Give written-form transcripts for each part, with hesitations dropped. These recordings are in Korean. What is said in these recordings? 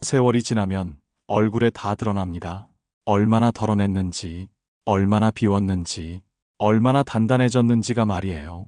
세월이 지나면 얼굴에 다 드러납니다. 얼마나 덜어냈는지, 얼마나 비웠는지, 얼마나 단단해졌는지가 말이에요.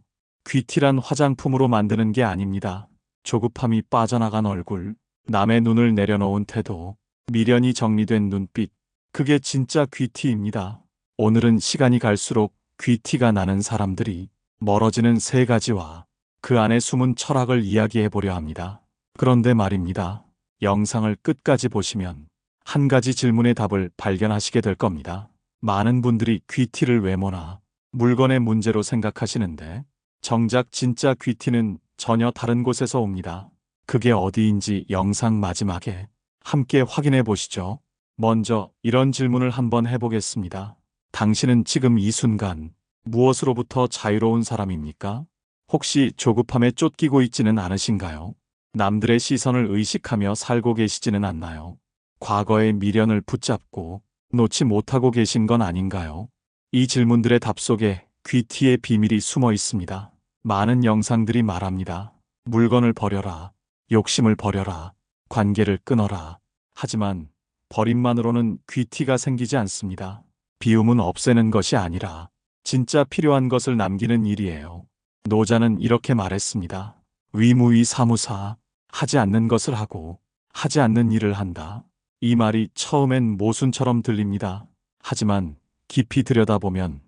귀티란 화장품으로 만드는 게 아닙니다. 조급함이 빠져나간 얼굴, 남의 눈을 내려놓은 태도, 미련이 정리된 눈빛, 그게 진짜 귀티입니다. 오늘은 시간이 갈수록 귀티가 나는 사람들이 멀어지는 세 가지와 그 안에 숨은 철학을 이야기해 보려 합니다. 그런데 말입니다. 영상을 끝까지 보시면 한 가지 질문의 답을 발견하시게 될 겁니다. 많은 분들이 귀티를 외모나 물건의 문제로 생각하시는데 정작 진짜 귀티는 전혀 다른 곳에서 옵니다. 그게 어디인지 영상 마지막에 함께 확인해 보시죠. 먼저 이런 질문을 한번 해보겠습니다. 당신은 지금 이 순간 무엇으로부터 자유로운 사람입니까? 혹시 조급함에 쫓기고 있지는 않으신가요? 남들의 시선을 의식하며 살고 계시지는 않나요? 과거의 미련을 붙잡고 놓지 못하고 계신 건 아닌가요? 이 질문들의 답 속에 귀티의 비밀이 숨어 있습니다. 많은 영상들이 말합니다. 물건을 버려라, 욕심을 버려라, 관계를 끊어라. 하지만 버림만으로는 귀티가 생기지 않습니다. 비움은 없애는 것이 아니라 진짜 필요한 것을 남기는 일이에요. 노자는 이렇게 말했습니다. 위무위사무사, 하지 않는 것을 하고 하지 않는 일을 한다. 이 말이 처음엔 모순처럼 들립니다. 하지만 깊이 들여다보면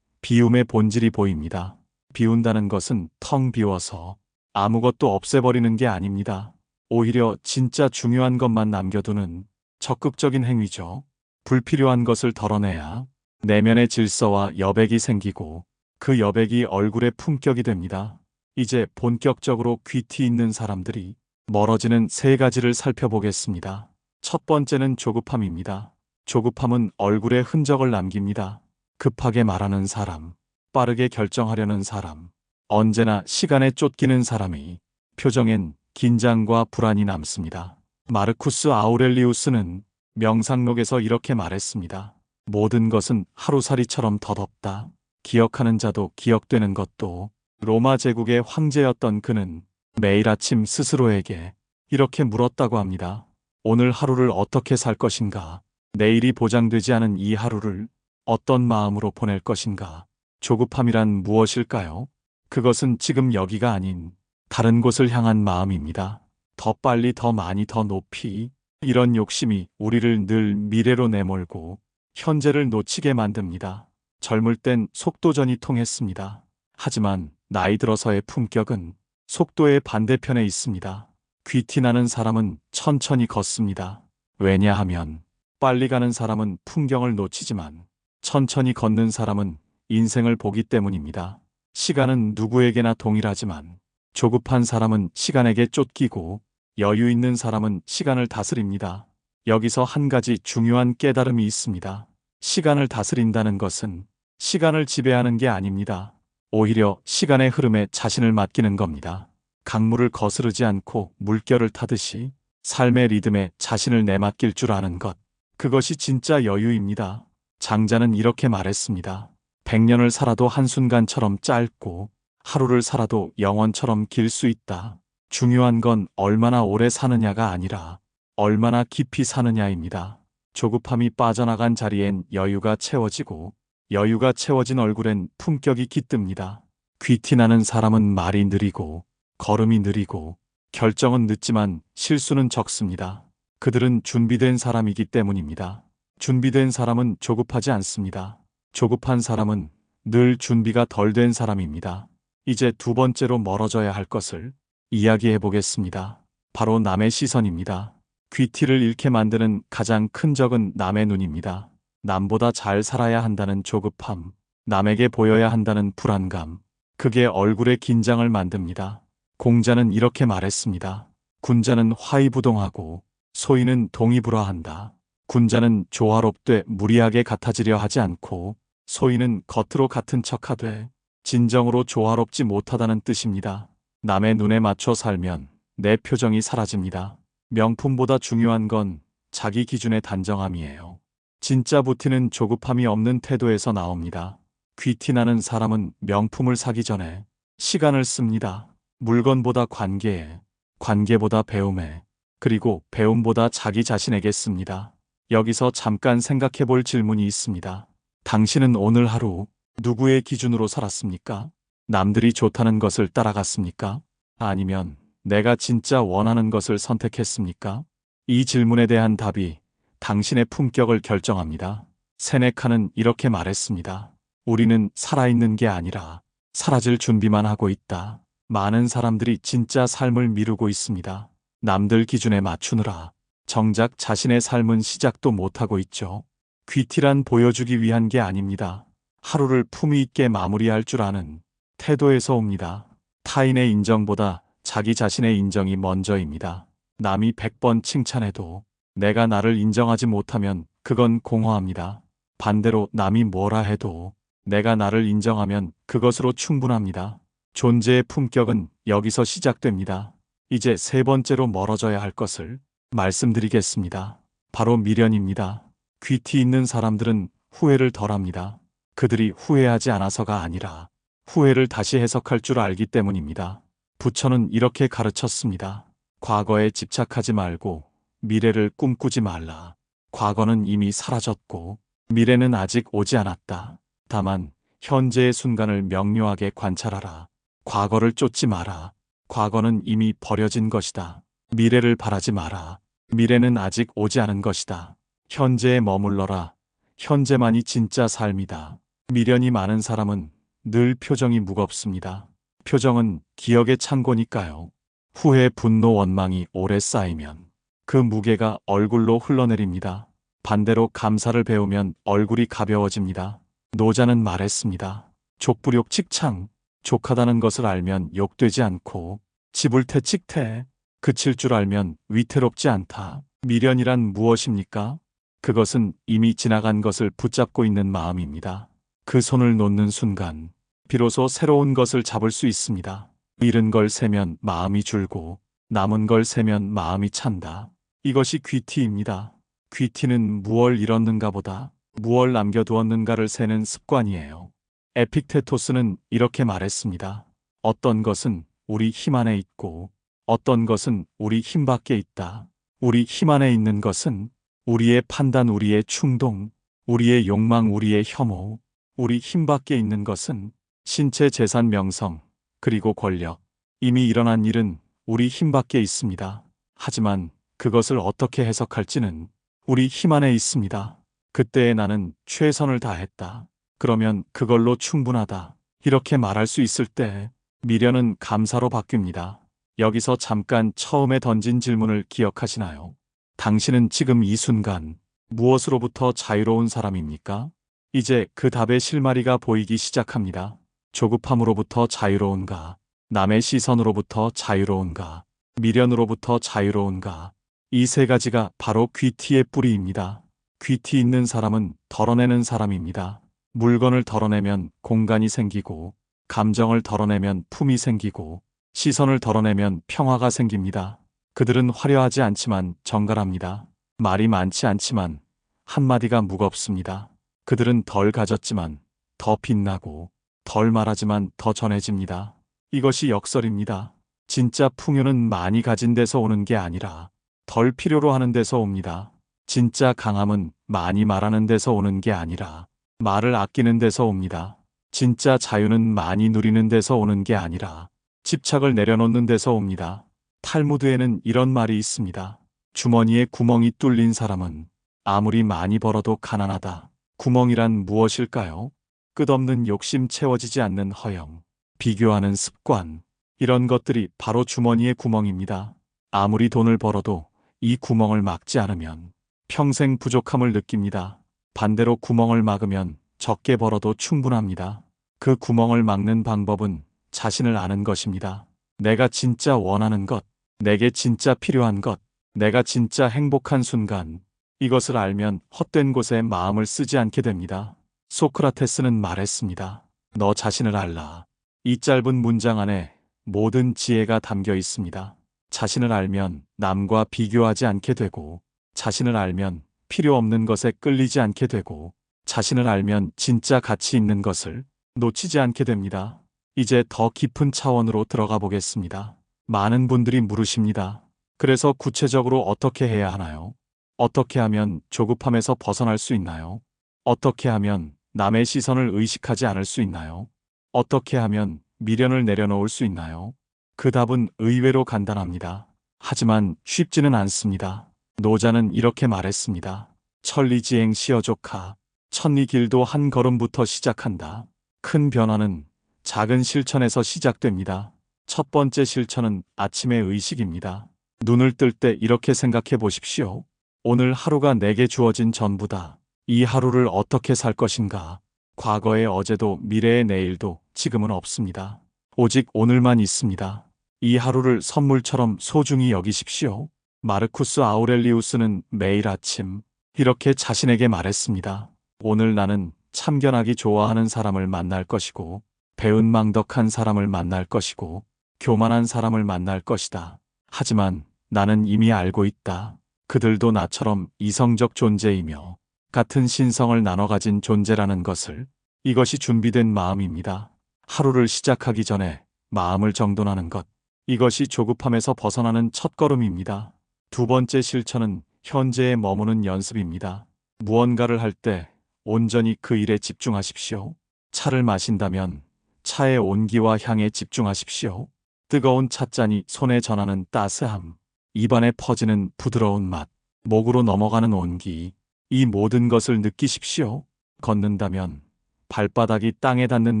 비움의 본질이 보입니다. 비운다는 것은 텅 비워서 아무것도 없애버리는 게 아닙니다. 오히려 진짜 중요한 것만 남겨두는 적극적인 행위죠. 불필요한 것을 덜어내야 내면의 질서와 여백이 생기고 그 여백이 얼굴의 품격이 됩니다. 이제 본격적으로 귀티 있는 사람들이 멀어지는 세 가지를 살펴보겠습니다. 첫 번째는 조급함입니다. 조급함은 얼굴에 흔적을 남깁니다. 급하게 말하는 사람, 빠르게 결정하려는 사람, 언제나 시간에 쫓기는 사람이 표정엔 긴장과 불안이 남습니다. 마르쿠스 아우렐리우스는 명상록에서 이렇게 말했습니다. 모든 것은 하루살이처럼 덧없다. 기억하는 자도 기억되는 것도. 로마 제국의 황제였던 그는 매일 아침 스스로에게 이렇게 물었다고 합니다. 오늘 하루를 어떻게 살 것인가? 내일이 보장되지 않은 이 하루를 어떤 마음으로 보낼 것인가? 조급함이란 무엇일까요? 그것은 지금 여기가 아닌 다른 곳을 향한 마음입니다. 더 빨리, 더 많이, 더 높이. 이런 욕심이 우리를 늘 미래로 내몰고 현재를 놓치게 만듭니다. 젊을 땐 속도전이 통했습니다. 하지만 나이 들어서의 품격은 속도의 반대편에 있습니다. 귀티나는 사람은 천천히 걷습니다. 왜냐하면 빨리 가는 사람은 풍경을 놓치지만 천천히 걷는 사람은 인생을 보기 때문입니다. 시간은 누구에게나 동일하지만 조급한 사람은 시간에게 쫓기고 여유 있는 사람은 시간을 다스립니다. 여기서 한 가지 중요한 깨달음이 있습니다. 시간을 다스린다는 것은 시간을 지배하는 게 아닙니다. 오히려 시간의 흐름에 자신을 맡기는 겁니다. 강물을 거스르지 않고 물결을 타듯이 삶의 리듬에 자신을 내맡길 줄 아는 것. 그것이 진짜 여유입니다. 장자는 이렇게 말했습니다. 100년을 살아도 한순간처럼 짧고 하루를 살아도 영원처럼 길 수 있다. 중요한 건 얼마나 오래 사느냐가 아니라 얼마나 깊이 사느냐입니다. 조급함이 빠져나간 자리엔 여유가 채워지고 여유가 채워진 얼굴엔 품격이 깃듭니다. 귀티나는 사람은 말이 느리고 걸음이 느리고 결정은 늦지만 실수는 적습니다. 그들은 준비된 사람이기 때문입니다. 준비된 사람은 조급하지 않습니다. 조급한 사람은 늘 준비가 덜 된 사람입니다. 이제 두 번째로 멀어져야 할 것을 이야기해 보겠습니다. 바로 남의 시선입니다. 귀티를 잃게 만드는 가장 큰 적은 남의 눈입니다. 남보다 잘 살아야 한다는 조급함, 남에게 보여야 한다는 불안감, 그게 얼굴에 긴장을 만듭니다. 공자는 이렇게 말했습니다. 군자는 화의부동하고 소인은 동의불화한다. 군자는 조화롭되 무리하게 같아지려 하지 않고 소인은 겉으로 같은 척하되 진정으로 조화롭지 못하다는 뜻입니다. 남의 눈에 맞춰 살면 내 표정이 사라집니다. 명품보다 중요한 건 자기 기준의 단정함이에요. 진짜 부티는 조급함이 없는 태도에서 나옵니다. 귀티나는 사람은 명품을 사기 전에 시간을 씁니다. 물건보다 관계에, 관계보다 배움에, 그리고 배움보다 자기 자신에게 씁니다. 여기서 잠깐 생각해 볼 질문이 있습니다. 당신은 오늘 하루 누구의 기준으로 살았습니까? 남들이 좋다는 것을 따라갔습니까? 아니면 내가 진짜 원하는 것을 선택했습니까? 이 질문에 대한 답이 당신의 품격을 결정합니다. 세네카는 이렇게 말했습니다. 우리는 살아있는 게 아니라 사라질 준비만 하고 있다. 많은 사람들이 진짜 삶을 미루고 있습니다. 남들 기준에 맞추느라 정작 자신의 삶은 시작도 못하고 있죠. 귀티란 보여주기 위한 게 아닙니다. 하루를 품위 있게 마무리할 줄 아는 태도에서 옵니다. 타인의 인정보다 자기 자신의 인정이 먼저입니다. 남이 100번 칭찬해도 내가 나를 인정하지 못하면 그건 공허합니다. 반대로 남이 뭐라 해도 내가 나를 인정하면 그것으로 충분합니다. 존재의 품격은 여기서 시작됩니다. 이제 세 번째로 멀어져야 할 것을 말씀드리겠습니다. 바로 미련입니다. 귀티 있는 사람들은 후회를 덜합니다. 그들이 후회하지 않아서가 아니라 후회를 다시 해석할 줄 알기 때문입니다. 부처는 이렇게 가르쳤습니다. 과거에 집착하지 말고 미래를 꿈꾸지 말라. 과거는 이미 사라졌고 미래는 아직 오지 않았다. 다만 현재의 순간을 명료하게 관찰하라. 과거를 쫓지 마라. 과거는 이미 버려진 것이다. 미래를 바라지 마라. 미래는 아직 오지 않은 것이다. 현재에 머물러라. 현재만이 진짜 삶이다. 미련이 많은 사람은 늘 표정이 무겁습니다. 표정은 기억의 창고니까요. 후회, 분노, 원망이 오래 쌓이면 그 무게가 얼굴로 흘러내립니다. 반대로 감사를 배우면 얼굴이 가벼워집니다. 노자는 말했습니다. 족부욕 칙창. 족하다는 것을 알면 욕되지 않고 지불태 칙태. 그칠 줄 알면 위태롭지 않다. 미련이란 무엇입니까? 그것은 이미 지나간 것을 붙잡고 있는 마음입니다. 그 손을 놓는 순간 비로소 새로운 것을 잡을 수 있습니다. 잃은 걸 세면 마음이 줄고 남은 걸 세면 마음이 찬다. 이것이 귀티입니다. 귀티는 무얼 잃었는가 보다 무얼 남겨두었는가를 세는 습관이에요. 에픽테토스는 이렇게 말했습니다. 어떤 것은 우리 힘 안에 있고 어떤 것은 우리 힘 밖에 있다. 우리 힘 안에 있는 것은 우리의 판단, 우리의 충동, 우리의 욕망, 우리의 혐오. 우리 힘 밖에 있는 것은 신체, 재산, 명성, 그리고 권력. 이미 일어난 일은 우리 힘 밖에 있습니다. 하지만 그것을 어떻게 해석할지는 우리 힘 안에 있습니다. 그때의 나는 최선을 다했다. 그러면 그걸로 충분하다. 이렇게 말할 수 있을 때 미련은 감사로 바뀝니다. 여기서 잠깐 처음에 던진 질문을 기억하시나요? 당신은 지금 이 순간 무엇으로부터 자유로운 사람입니까? 이제 그 답의 실마리가 보이기 시작합니다. 조급함으로부터 자유로운가? 남의 시선으로부터 자유로운가? 미련으로부터 자유로운가? 이 세 가지가 바로 귀티의 뿌리입니다. 귀티 있는 사람은 덜어내는 사람입니다. 물건을 덜어내면 공간이 생기고, 감정을 덜어내면 품이 생기고, 시선을 덜어내면 평화가 생깁니다. 그들은 화려하지 않지만 정갈합니다. 말이 많지 않지만 한마디가 무겁습니다. 그들은 덜 가졌지만 더 빛나고 덜 말하지만 더 전해집니다. 이것이 역설입니다. 진짜 풍요는 많이 가진 데서 오는 게 아니라 덜 필요로 하는 데서 옵니다. 진짜 강함은 많이 말하는 데서 오는 게 아니라 말을 아끼는 데서 옵니다. 진짜 자유는 많이 누리는 데서 오는 게 아니라 집착을 내려놓는 데서 옵니다. 탈무드에는 이런 말이 있습니다. 주머니에 구멍이 뚫린 사람은 아무리 많이 벌어도 가난하다. 구멍이란 무엇일까요? 끝없는 욕심, 채워지지 않는 허영, 비교하는 습관, 이런 것들이 바로 주머니의 구멍입니다. 아무리 돈을 벌어도 이 구멍을 막지 않으면 평생 부족함을 느낍니다. 반대로 구멍을 막으면 적게 벌어도 충분합니다. 그 구멍을 막는 방법은 자신을 아는 것입니다. 내가 진짜 원하는 것, 내게 진짜 필요한 것, 내가 진짜 행복한 순간, 이것을 알면 헛된 곳에 마음을 쓰지 않게 됩니다. 소크라테스는 말했습니다. 너 자신을 알라. 이 짧은 문장 안에 모든 지혜가 담겨 있습니다. 자신을 알면 남과 비교하지 않게 되고, 자신을 알면 필요 없는 것에 끌리지 않게 되고, 자신을 알면 진짜 가치 있는 것을 놓치지 않게 됩니다. 이제 더 깊은 차원으로 들어가 보겠습니다. 많은 분들이 물으십니다. 그래서 구체적으로 어떻게 해야 하나요? 어떻게 하면 조급함에서 벗어날 수 있나요? 어떻게 하면 남의 시선을 의식하지 않을 수 있나요? 어떻게 하면 미련을 내려놓을 수 있나요? 그 답은 의외로 간단합니다. 하지만 쉽지는 않습니다. 노자는 이렇게 말했습니다. 천리지행 시어조카. 천리길도 한 걸음부터 시작한다. 큰 변화는 작은 실천에서 시작됩니다. 첫 번째 실천은 아침의 의식입니다. 눈을 뜰 때 이렇게 생각해 보십시오. 오늘 하루가 내게 주어진 전부다. 이 하루를 어떻게 살 것인가? 과거의 어제도 미래의 내일도 지금은 없습니다. 오직 오늘만 있습니다. 이 하루를 선물처럼 소중히 여기십시오. 마르쿠스 아우렐리우스는 매일 아침 이렇게 자신에게 말했습니다. 오늘 나는 참견하기 좋아하는 사람을 만날 것이고, 배은망덕한 사람을 만날 것이고, 교만한 사람을 만날 것이다. 하지만 나는 이미 알고 있다. 그들도 나처럼 이성적 존재이며 같은 신성을 나눠 가진 존재라는 것을. 이것이 준비된 마음입니다. 하루를 시작하기 전에 마음을 정돈하는 것. 이것이 조급함에서 벗어나는 첫걸음입니다. 두 번째 실천은 현재에 머무는 연습입니다. 무언가를 할 때 온전히 그 일에 집중하십시오. 차를 마신다면 차의 온기와 향에 집중하십시오. 뜨거운 찻잔이 손에 전하는 따스함, 입안에 퍼지는 부드러운 맛, 목으로 넘어가는 온기, 이 모든 것을 느끼십시오. 걷는다면 발바닥이 땅에 닿는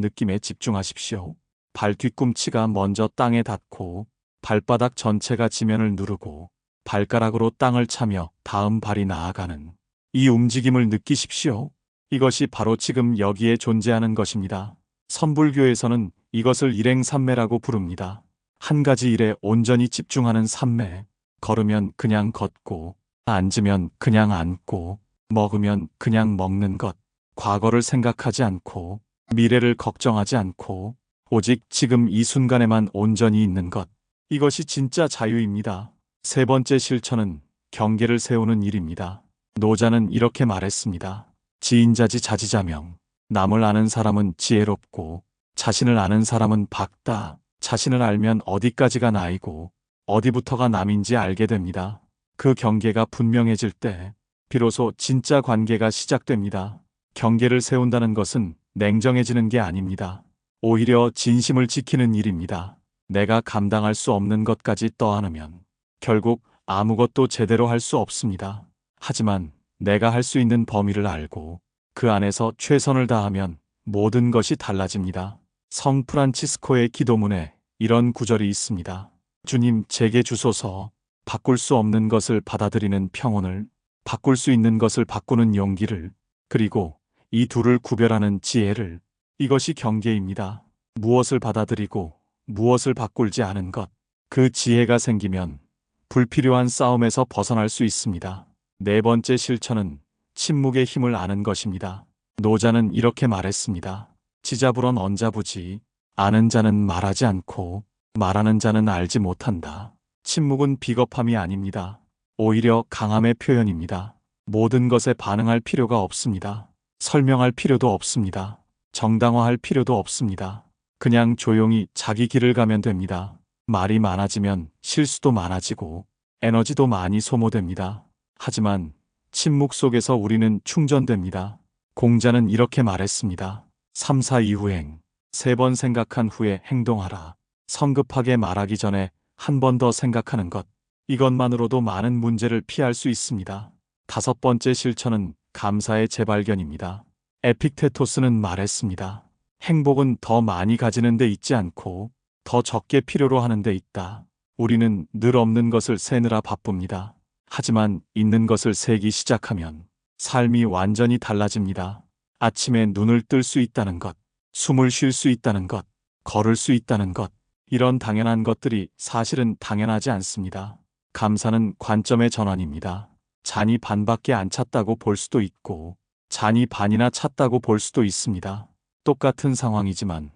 느낌에 집중하십시오. 발 뒤꿈치가 먼저 땅에 닿고 발바닥 전체가 지면을 누르고 발가락으로 땅을 차며 다음 발이 나아가는 이 움직임을 느끼십시오. 이것이 바로 지금 여기에 존재하는 것입니다. 선불교에서는 이것을 일행삼매라고 부릅니다. 한 가지 일에 온전히 집중하는 삼매. 걸으면 그냥 걷고, 앉으면 그냥 앉고, 먹으면 그냥 먹는 것. 과거를 생각하지 않고, 미래를 걱정하지 않고, 오직 지금 이 순간에만 온전히 있는 것. 이것이 진짜 자유입니다. 세 번째 실천은 경계를 세우는 일입니다. 노자는 이렇게 말했습니다. 지인자지 자지자명. 남을 아는 사람은 지혜롭고 자신을 아는 사람은 박다. 자신을 알면 어디까지가 나이고 어디부터가 남인지 알게 됩니다. 그 경계가 분명해질 때 비로소 진짜 관계가 시작됩니다. 경계를 세운다는 것은 냉정해지는 게 아닙니다. 오히려 진심을 지키는 일입니다. 내가 감당할 수 없는 것까지 떠안으면 결국 아무것도 제대로 할 수 없습니다. 하지만 내가 할 수 있는 범위를 알고 그 안에서 최선을 다하면 모든 것이 달라집니다. 성 프란치스코의 기도문에 이런 구절이 있습니다. 주님, 제게 주소서. 바꿀 수 없는 것을 받아들이는 평온을, 바꿀 수 있는 것을 바꾸는 용기를, 그리고 이 둘을 구별하는 지혜를. 이것이 경계입니다. 무엇을 받아들이고 무엇을 바꿀지 않은 것. 그 지혜가 생기면 불필요한 싸움에서 벗어날 수 있습니다. 네 번째 실천은 침묵의 힘을 아는 것입니다. 노자는 이렇게 말했습니다. 지자불언 언자부지. 아는 자는 말하지 않고 말하는 자는 알지 못한다. 침묵은 비겁함이 아닙니다. 오히려 강함의 표현입니다. 모든 것에 반응할 필요가 없습니다. 설명할 필요도 없습니다. 정당화할 필요도 없습니다. 그냥 조용히 자기 길을 가면 됩니다. 말이 많아지면 실수도 많아지고 에너지도 많이 소모됩니다. 하지만 침묵 속에서 우리는 충전됩니다. 공자는 이렇게 말했습니다. 3, 4 이후행. 3번 생각한 후에 행동하라. 성급하게 말하기 전에 한 번 더 생각하는 것. 이것만으로도 많은 문제를 피할 수 있습니다. 5번째 실천은 감사의 재발견입니다. 에픽테토스는 말했습니다. 행복은 더 많이 가지는 데 있지 않고 더 적게 필요로 하는 데 있다. 우리는 늘 없는 것을 세느라 바쁩니다. 하지만 있는 것을 세기 시작하면 삶이 완전히 달라집니다. 아침에 눈을 뜰 수 있다는 것, 숨을 쉴 수 있다는 것, 걸을 수 있다는 것, 이런 당연한 것들이 사실은 당연하지 않습니다. 감사는 관점의 전환입니다. 잔이 반밖에 안 찼다고 볼 수도 있고 잔이 반이나 찼다고 볼 수도 있습니다. 똑같은 상황이지만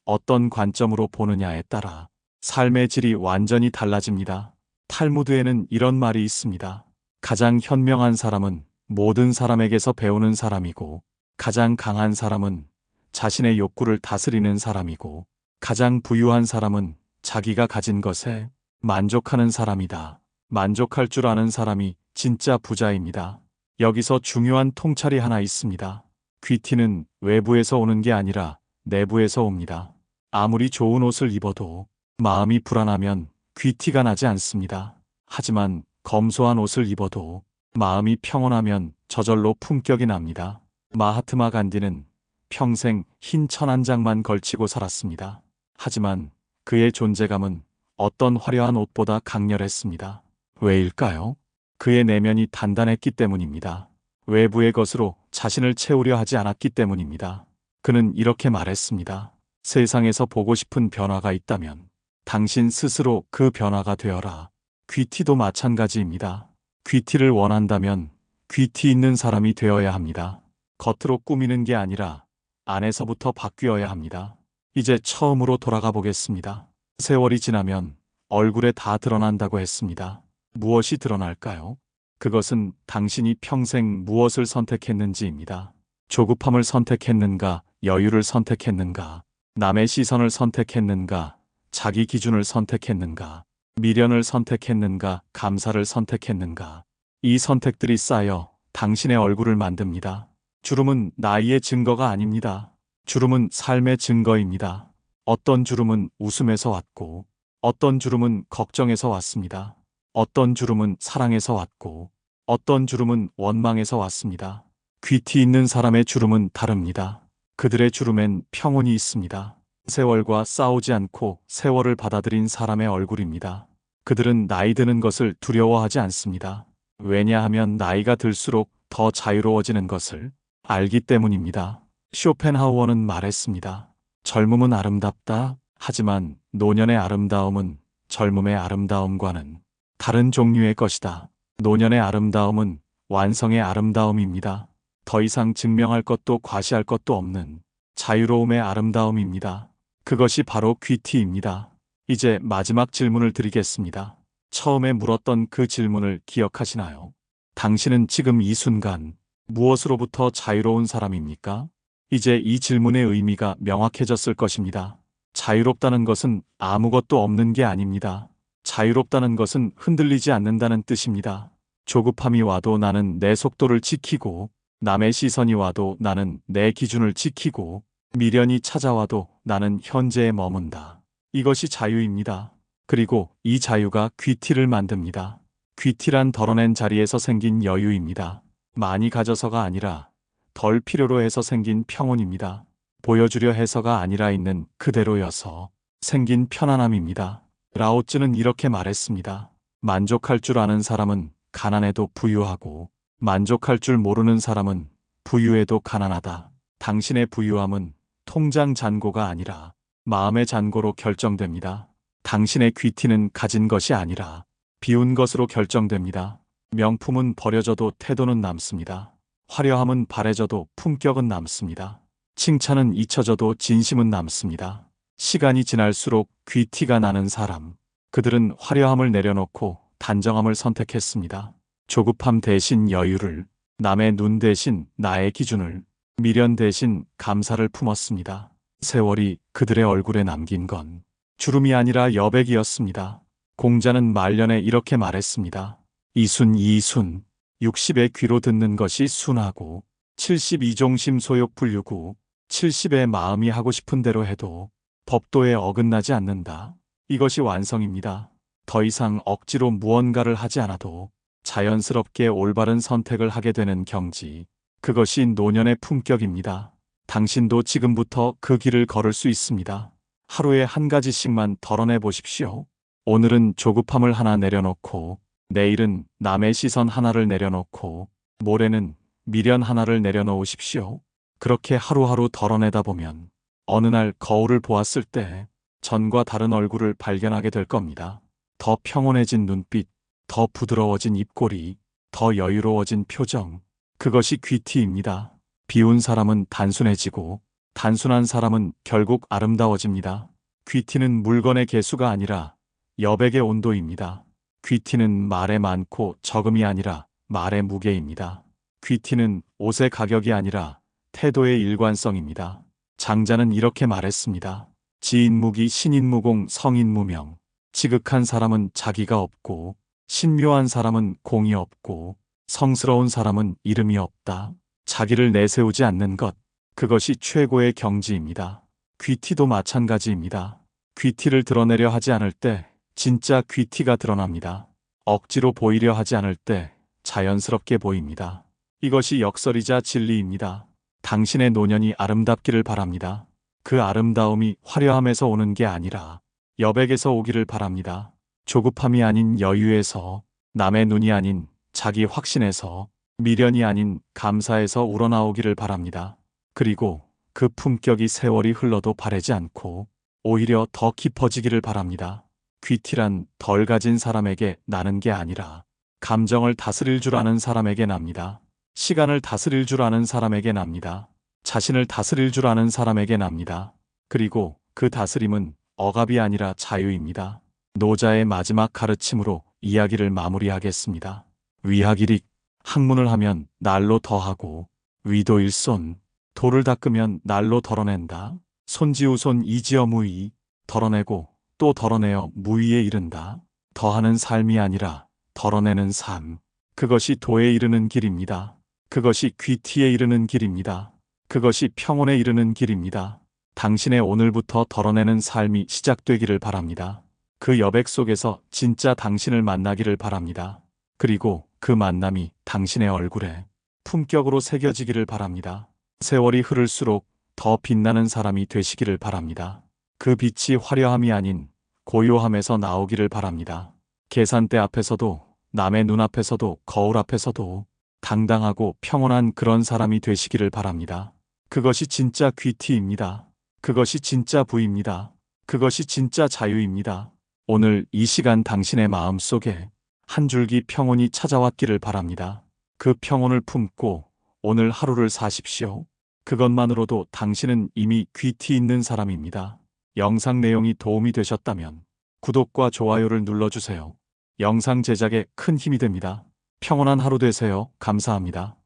어떤 관점으로 보느냐에 따라 삶의 질이 완전히 달라집니다. 탈무드에는 이런 말이 있습니다. 가장 현명한 사람은 모든 사람에게서 배우는 사람이고 가장 강한 사람은 자신의 욕구를 다스리는 사람이고 가장 부유한 사람은 자기가 가진 것에 만족하는 사람이다. 만족할 줄 아는 사람이 진짜 부자입니다. 여기서 중요한 통찰이 하나 있습니다. 귀티는 외부에서 오는 게 아니라 내부에서 옵니다. 아무리 좋은 옷을 입어도 마음이 불안하면 귀티가 나지 않습니다. 하지만 검소한 옷을 입어도 마음이 평온하면 저절로 품격이 납니다. 마하트마 간디는 평생 흰 천 한 장만 걸치고 살았습니다. 하지만 그의 존재감은 어떤 화려한 옷보다 강렬했습니다. 왜일까요? 그의 내면이 단단했기 때문입니다. 외부의 것으로 자신을 채우려 하지 않았기 때문입니다. 그는 이렇게 말했습니다. 세상에서 보고 싶은 변화가 있다면 당신 스스로 그 변화가 되어라. 귀티도 마찬가지입니다. 귀티를 원한다면 귀티 있는 사람이 되어야 합니다. 겉으로 꾸미는 게 아니라 안에서부터 바뀌어야 합니다. 이제 처음으로 돌아가 보겠습니다. 세월이 지나면 얼굴에 다 드러난다고 했습니다. 무엇이 드러날까요? 그것은 당신이 평생 무엇을 선택했는지입니다. 조급함을 선택했는가, 여유를 선택했는가, 남의 시선을 선택했는가, 자기 기준을 선택했는가, 미련을 선택했는가, 감사를 선택했는가. 이 선택들이 쌓여 당신의 얼굴을 만듭니다. 주름은 나이의 증거가 아닙니다. 주름은 삶의 증거입니다. 어떤 주름은 웃음에서 왔고, 어떤 주름은 걱정에서 왔습니다. 어떤 주름은 사랑에서 왔고, 어떤 주름은 원망에서 왔습니다. 귀티 있는 사람의 주름은 다릅니다. 그들의 주름엔 평온이 있습니다. 세월과 싸우지 않고 세월을 받아들인 사람의 얼굴입니다. 그들은 나이 드는 것을 두려워하지 않습니다. 왜냐하면 나이가 들수록 더 자유로워지는 것을 알기 때문입니다. 쇼펜하우어는 말했습니다. 젊음은 아름답다. 하지만 노년의 아름다움은 젊음의 아름다움과는 다른 종류의 것이다. 노년의 아름다움은 완성의 아름다움입니다. 더 이상 증명할 것도 과시할 것도 없는 자유로움의 아름다움입니다. 그것이 바로 귀티입니다. 이제 마지막 질문을 드리겠습니다. 처음에 물었던 그 질문을 기억하시나요? 당신은 지금 이 순간 무엇으로부터 자유로운 사람입니까? 이제 이 질문의 의미가 명확해졌을 것입니다. 자유롭다는 것은 아무것도 없는 게 아닙니다. 자유롭다는 것은 흔들리지 않는다는 뜻입니다. 조급함이 와도 나는 내 속도를 지키고, 남의 시선이 와도 나는 내 기준을 지키고, 미련이 찾아와도 나는 현재에 머문다. 이것이 자유입니다. 그리고 이 자유가 귀티를 만듭니다. 귀티란 덜어낸 자리에서 생긴 여유입니다. 많이 가져서가 아니라 덜 필요로 해서 생긴 평온입니다. 보여주려 해서가 아니라 있는 그대로여서 생긴 편안함입니다. 라오츠는 이렇게 말했습니다. 만족할 줄 아는 사람은 가난해도 부유하고, 만족할 줄 모르는 사람은 부유해도 가난하다. 당신의 부유함은 통장 잔고가 아니라 마음의 잔고로 결정됩니다. 당신의 귀티는 가진 것이 아니라 비운 것으로 결정됩니다. 명품은 버려져도 태도는 남습니다. 화려함은 바래져도 품격은 남습니다. 칭찬은 잊혀져도 진심은 남습니다. 시간이 지날수록 귀티가 나는 사람, 그들은 화려함을 내려놓고 단정함을 선택했습니다. 조급함 대신 여유를, 남의 눈 대신 나의 기준을, 미련 대신 감사를 품었습니다. 세월이 그들의 얼굴에 남긴 건 주름이 아니라 여백이었습니다. 공자는 말년에 이렇게 말했습니다. 이순 이순 60의 귀로 듣는 것이 순하고 72종심 소욕 불유구 70의 마음이 하고 싶은 대로 해도 법도에 어긋나지 않는다. 이것이 완성입니다. 더 이상 억지로 무언가를 하지 않아도 자연스럽게 올바른 선택을 하게 되는 경지. 그것이 노년의 품격입니다. 당신도 지금부터 그 길을 걸을 수 있습니다. 하루에 한 가지씩만 덜어내 보십시오. 오늘은 조급함을 하나 내려놓고, 내일은 남의 시선 하나를 내려놓고, 모레는 미련 하나를 내려놓으십시오. 그렇게 하루하루 덜어내다 보면 어느 날 거울을 보았을 때 전과 다른 얼굴을 발견하게 될 겁니다. 더 평온해진 눈빛, 더 부드러워진 입꼬리, 더 여유로워진 표정. 그것이 귀티입니다. 비운 사람은 단순해지고 단순한 사람은 결국 아름다워집니다. 귀티는 물건의 개수가 아니라 여백의 온도입니다. 귀티는 말에 많고 적음이 아니라 말의 무게입니다. 귀티는 옷의 가격이 아니라 태도의 일관성입니다. 장자는 이렇게 말했습니다. 지인무기 신인무공 성인무명. 지극한 사람은 자기가 없고 신묘한 사람은 공이 없고 성스러운 사람은 이름이 없다. 자기를 내세우지 않는 것, 그것이 최고의 경지입니다. 귀티도 마찬가지입니다. 귀티를 드러내려 하지 않을 때 진짜 귀티가 드러납니다. 억지로 보이려 하지 않을 때 자연스럽게 보입니다. 이것이 역설이자 진리입니다. 당신의 노년이 아름답기를 바랍니다. 그 아름다움이 화려함에서 오는 게 아니라 여백에서 오기를 바랍니다. 조급함이 아닌 여유에서, 남의 눈이 아닌 자기 확신에서, 미련이 아닌 감사에서 우러나오기를 바랍니다. 그리고 그 품격이 세월이 흘러도 바래지 않고 오히려 더 깊어지기를 바랍니다. 귀티란 덜 가진 사람에게 나는 게 아니라 감정을 다스릴 줄 아는 사람에게 납니다. 시간을 다스릴 줄 아는 사람에게 납니다. 자신을 다스릴 줄 아는 사람에게 납니다. 그리고 그 다스림은 억압이 아니라 자유입니다. 노자의 마지막 가르침으로 이야기를 마무리하겠습니다. 위학일익, 학문을 하면 날로 더하고, 위도일손, 돌을 닦으면 날로 덜어낸다. 손지우손 이지어 무의, 덜어내고 또 덜어내어 무의에 이른다. 더하는 삶이 아니라 덜어내는 삶. 그것이 도에 이르는 길입니다. 그것이 귀티에 이르는 길입니다. 그것이 평온에 이르는 길입니다. 당신의 오늘부터 덜어내는 삶이 시작되기를 바랍니다. 그 여백 속에서 진짜 당신을 만나기를 바랍니다. 그리고 그 만남이 당신의 얼굴에 품격으로 새겨지기를 바랍니다. 세월이 흐를수록 더 빛나는 사람이 되시기를 바랍니다. 그 빛이 화려함이 아닌 고요함에서 나오기를 바랍니다. 계산대 앞에서도, 남의 눈앞에서도, 거울 앞에서도 당당하고 평온한 그런 사람이 되시기를 바랍니다. 그것이 진짜 귀티입니다. 그것이 진짜 부입니다. 그것이 진짜 자유입니다. 오늘 이 시간 당신의 마음 속에 한 줄기 평온이 찾아왔기를 바랍니다. 그 평온을 품고 오늘 하루를 사십시오. 그것만으로도 당신은 이미 귀티 있는 사람입니다. 영상 내용이 도움이 되셨다면 구독과 좋아요를 눌러주세요. 영상 제작에 큰 힘이 됩니다. 평온한 하루 되세요. 감사합니다.